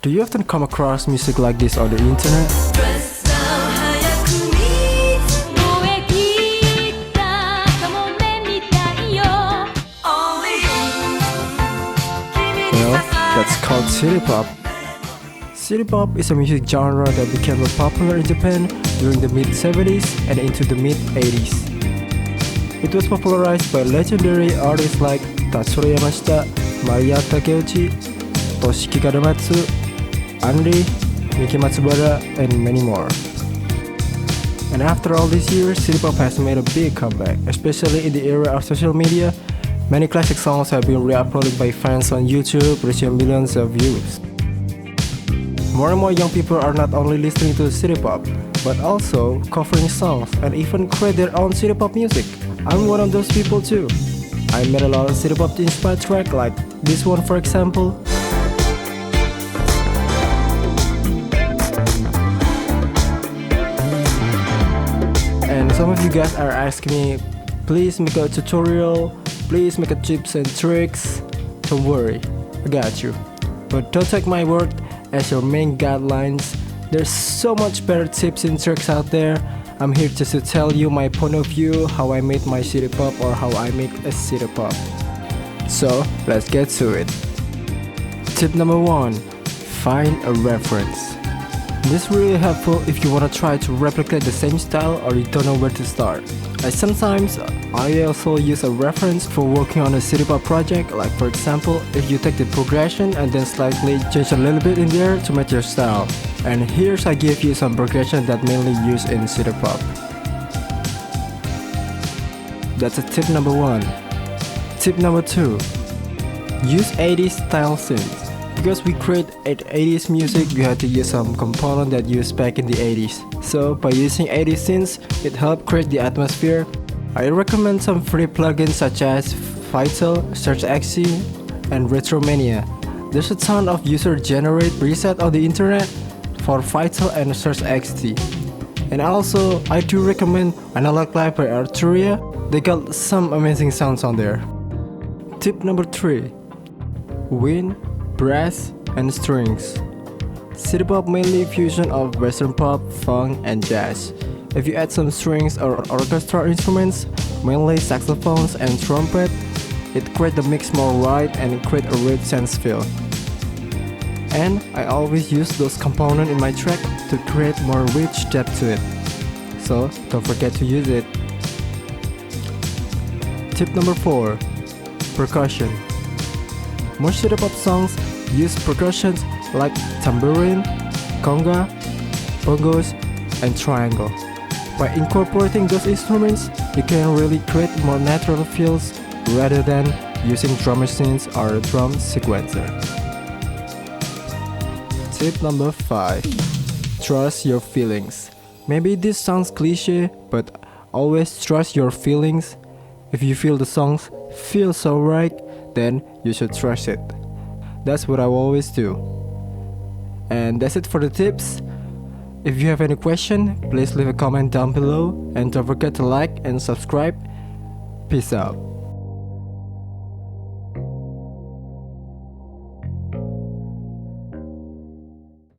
Do you often come across music like this on the internet? Well, that's called city pop. City pop is a music genre that became very popular in Japan during the mid-70s and into the mid-80s. It was popularized by legendary artists like Tatsuro Yamashita, Maria Takeuchi, Toshiki Kadamatsu, Anri, Miki Matsubara, and many more. And after all these years, city pop has made a big comeback, especially in the era of social media. Many classic songs have been re-uploaded by fans on YouTube, reaching millions of views. More and more young people are not only listening to city pop, but also covering songs and even create their own city pop music. I'm one of those people too. I made a lot of city pop inspired tracks like this one for example. And some of you guys are asking me, please make a tutorial, please make a tips and tricks. Don't worry, I got you. But don't take my word as your main guidelines. There's so much better tips and tricks out there. I'm here just to tell you my point of view, how I made my city pop or how I make a city pop. So let's get to it. Tip number 1. Find a reference. This is really helpful if you want to try to replicate the same style or you don't know where to start. Sometimes I also use a reference for working on a city pop project, like for example, if you take the progression and then slightly change a little bit in there to match your style. And here's I give you some progression that mainly used in city pop. That's a tip number 1. Tip number 2. Use 80s style synths. Because we create 80s music, we have to use some component that used back in the 80s. So by using 80s synths, it helps create the atmosphere. I recommend some free plugins such as Vital, SearchXC, and Retromania. There's a ton of user-generated presets on the internet for Vital and SearchXC. And also, I do recommend Analog Live by U-PHORIA. They got some amazing sounds on there. Tip number 3. Wind, brass, and strings. City pop mainly fusion of western pop, funk, and jazz. If you add some strings or orchestral instruments, mainly saxophones and trumpet, it creates the mix more right and create a rich sense feel. And I always use those components in my track to create more rich depth to it. So don't forget to use it. Tip number 4. Percussion. Most city pop songs use percussions like tambourine, conga, bongos, and triangle. By incorporating those instruments, you can really create more natural feels rather than using drum machines or drum sequencer. Tip number 5. Trust your feelings. Maybe this sounds cliche, but always trust your feelings. If you feel the songs feel so right, then you should trust it. That's what I always do. And that's it for the tips. If you have any question, please leave a comment down below and don't forget to like and subscribe. Peace out.